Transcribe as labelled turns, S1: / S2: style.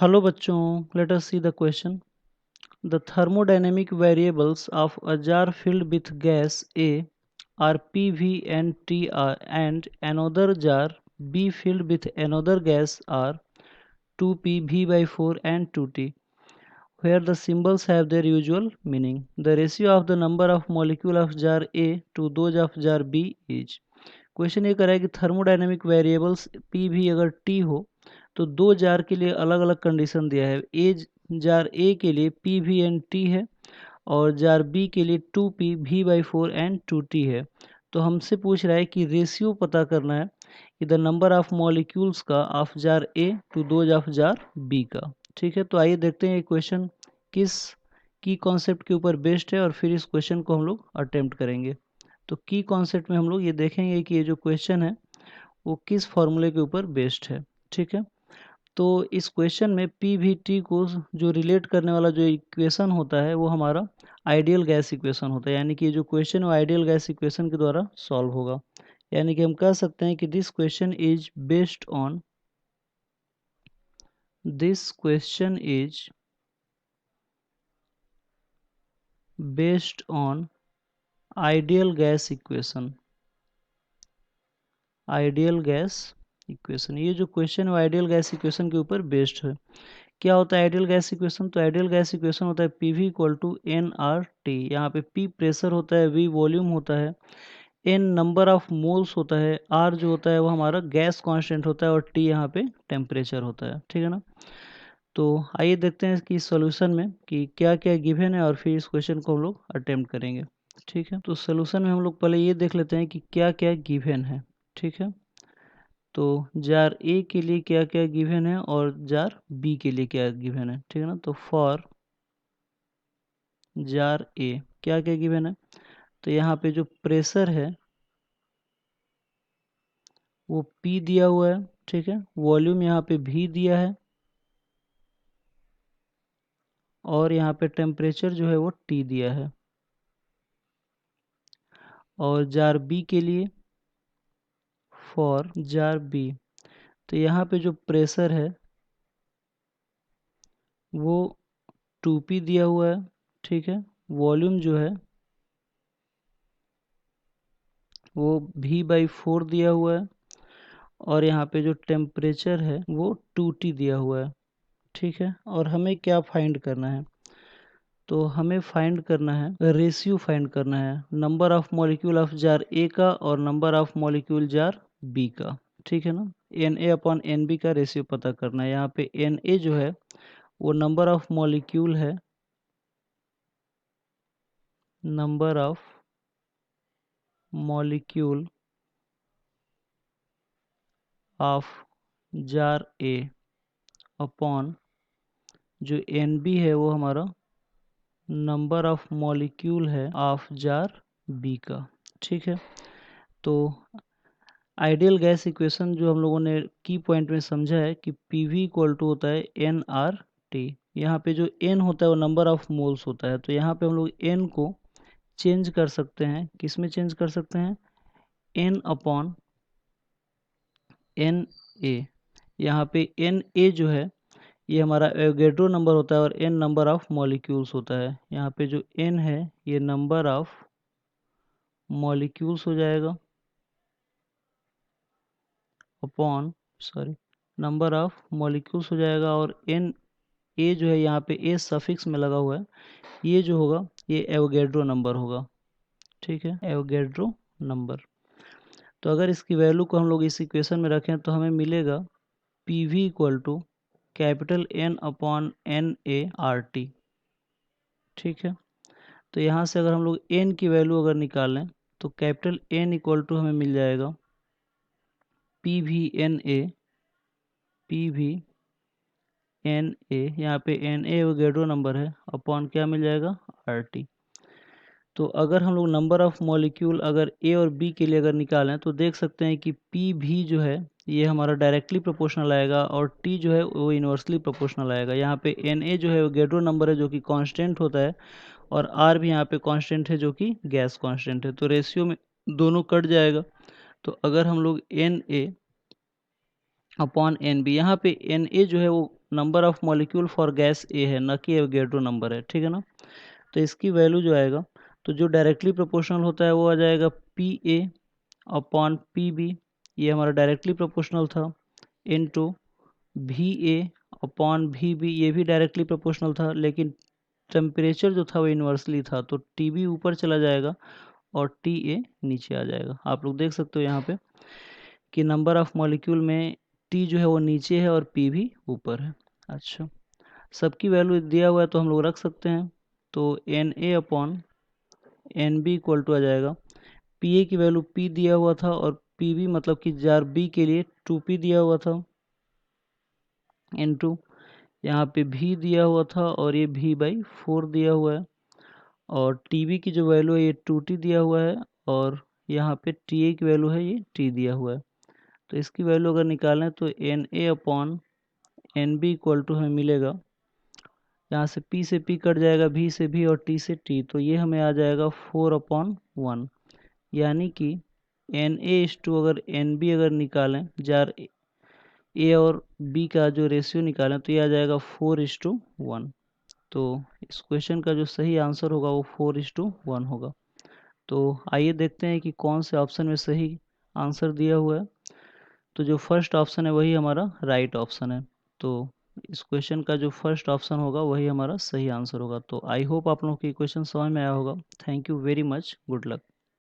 S1: Hello bachchon, let us see the question. The thermodynamic variables of a jar filled with gas A are P, V and T are, and another jar B filled with another gas are 2P, V by 4 and 2T, where the symbols have their usual meaning. The ratio of the number of molecule of jar A to those of jar B is. Question ये कर रहा है कि thermodynamic variables P भी अगर T हो तो दो जार के लिए अलग अलग कंडीशन दिया है। जार ए के लिए पी वी एंड टी है और जार बी के लिए 2p v by 4 and 2t है। तो हमसे पूछ रहा है कि रेशियो पता करना है कि द नंबर ऑफ मॉलिक्यूल्स का of jar A to those of jar B का। ठीक है, तो आइए देखते हैं ये क्वेश्चन किस की कॉन्सेप्ट के ऊपर बेस्ड है और फिर इस क्वेश्चन को हम लोग अटेम्प्ट करेंगे। तो की कॉन्सेप्ट में हम लोग ये देखेंगे कि ये जो क्वेश्चन है वो किस फॉर्मूले के ऊपर बेस्ड है। ठीक है, तो इस क्वेश्चन में पी वी टी को जो रिलेट करने वाला जो इक्वेशन होता है वो हमारा आइडियल गैस इक्वेशन होता है, यानी कि जो क्वेश्चन है वो आइडियल गैस इक्वेशन के द्वारा सॉल्व होगा। यानी कि हम कह सकते हैं कि this question is based on ideal gas equation. Ideal gas equation, ये जो क्वेश्चन है वो आइडियल गैस इक्वेशन के ऊपर बेस्ड है। क्या होता है आइडियल गैस इक्वेशन? तो आइडियल गैस इक्वेशन होता है P V equal to N R T. यहाँ पे पी प्रेशर होता है, वी वॉल्यूम होता है, एन नंबर ऑफ मोल्स होता है, आर जो होता है वो हमारा गैस कांस्टेंट होता है और टी यहाँ पे टेम्परेचर होता है। ठीक है ना, तो आइए देखते हैं कि सॉल्यूशन में कि क्या क्या गिवन है और फिर इस क्वेश्चन को हम लोग अटेम्प्ट करेंगे। ठीक है, तो सॉल्यूशन में हम लोग पहले ये देख लेते हैं कि क्या क्या गिवन है। ठीक है, तो जार ए के लिए क्या क्या गिवन है और जार बी के लिए क्या गिवन है। ठीक है ना, तो फॉर जार ए क्या क्या गिवन है, तो यहाँ पे जो प्रेशर है वो P दिया हुआ है। ठीक है, वॉल्यूम यहाँ पे V दिया है और यहाँ पे टेम्परेचर जो है वो T दिया है। और जार बी के लिए फॉर जार बी, तो यहाँ पे जो प्रेशर है वो 2P दिया हुआ है। ठीक है, वॉल्यूम जो है वो V बाई 4 दिया हुआ है और यहाँ पे जो टेम्परेचर है वो 2T दिया हुआ है। ठीक है, और हमें क्या फाइंड करना है, तो हमें फाइंड करना है रेशियो, फाइंड करना है number of molecule of jar A का और number of molecule jar B का। ठीक है ना, N A upon N B का रेशियो पता करना है। यहाँ पे एन ए जो है वो नंबर ऑफ मॉलिक्यूल है, number of molecule of jar A upon जो एन बी है वो हमारा नंबर ऑफ मॉलिक्यूल है ऑफ जार बी का। ठीक है, तो आइडियल गैस इक्वेशन जो हम लोगों ने की पॉइंट में समझा है कि पी वी इक्वल टू होता है एन आर टी। यहाँ पे जो एन होता है वो नंबर ऑफ मोल्स होता है, तो यहाँ पे हम लोग एन को चेंज कर सकते हैं, किस में चेंज कर सकते हैं, एन अपॉन एन ए। यहाँ पे एन ए जो है ये हमारा एवोगैड्रो नंबर होता है और एन नंबर ऑफ मॉलिक्यूल्स होता है। यहाँ पे जो एन है ये नंबर ऑफ मॉलिक्यूल्स हो जाएगा अपॉन नंबर ऑफ मॉलिक्यूल्स हो जाएगा, और एन ए जो है यहाँ पे ए सफिक्स में लगा हुआ है, ये जो होगा ये एवोगैड्रो नंबर होगा। ठीक है, एवोगैड्रो नंबर। तो अगर इसकी वैल्यू को हम लोग इस इक्वेशन में रखें तो हमें मिलेगा P V equal to capital N upon N A R T. ठीक है, तो यहाँ से अगर हम लोग एन की वैल्यू अगर निकालें तो कैपिटल एन इक्वल टू हमें मिल जाएगा P V N A, P V N A, यहाँ पे एन ए एवोगैड्रो नंबर है, अपॉन क्या मिल जाएगा, आर टी। तो अगर हम लोग नंबर ऑफ मॉलिक्यूल अगर ए और बी के लिए अगर निकालें तो देख सकते हैं कि पी भी जो है ये हमारा डायरेक्टली प्रोपोर्शनल आएगा और टी जो है वो इन्वर्सली प्रोपोर्शनल आएगा। यहाँ पे एन ए जो है वो एवोगैड्रो नंबर है जो कि कांस्टेंट होता है, और आर भी यहाँ पे कांस्टेंट है जो कि गैस कांस्टेंट है, तो रेशियो में दोनों कट जाएगा। तो अगर हम लोग N A upon N B, यहाँ पे एन ए जो है वो number of molecule for gas A है, ना कि एवोगैड्रो नंबर है, ठीक है ना। तो इसकी वैल्यू जो आएगा, तो जो डायरेक्टली प्रोपोर्शनल होता है वो आ जाएगा P A upon P B, ये हमारा डायरेक्टली प्रोपोर्शनल था, into V A upon V B, ये भी डायरेक्टली प्रोपोर्शनल था, लेकिन टेम्परेचर जो था वो इन्वर्सली था, तो टी बी ऊपर चला जाएगा और टी ए नीचे आ जाएगा। आप लोग देख सकते हो यहाँ पे कि नंबर ऑफ मॉलिक्यूल में टी जो है वो नीचे है और पी भी ऊपर है। अच्छा, सबकी वैल्यू दिया हुआ है तो हम लोग रख सकते हैं। तो N A upon N B equal to आ जाएगा, पी ए की वैल्यू पी दिया हुआ था और पी बी मतलब कि जार बी के लिए 2p दिया हुआ था, इनटू यहाँ पे भी दिया हुआ था और ये v/4 दिया हुआ है, और टी बी की जो वैल्यू है ये 2t दिया हुआ है, और यहाँ पे टी ए की वैल्यू है ये t दिया हुआ है। तो इसकी वैल्यू अगर निकालें तो N A upon N B equal to हमें मिलेगा, यहाँ से p से p कट जाएगा, v से v और t से t, तो ये हमें आ जाएगा 4/1, यानी कि एन ए इस टू अगर एन बी अगर निकालें, जार ए और बी का जो रेशियो निकालें तो ये आ जाएगा 4:1। तो इस क्वेश्चन का जो सही आंसर होगा वो 4:1 होगा। तो आइए देखते हैं कि कौन से ऑप्शन में सही आंसर दिया हुआ है। तो जो फर्स्ट ऑप्शन है वही हमारा राइट ऑप्शन है। तो इस क्वेश्चन का जो फर्स्ट ऑप्शन होगा वही हमारा सही आंसर होगा। तो आई होप आप लोगों को ये क्वेश्चन समझ में आया होगा। Thank you very much, good luck.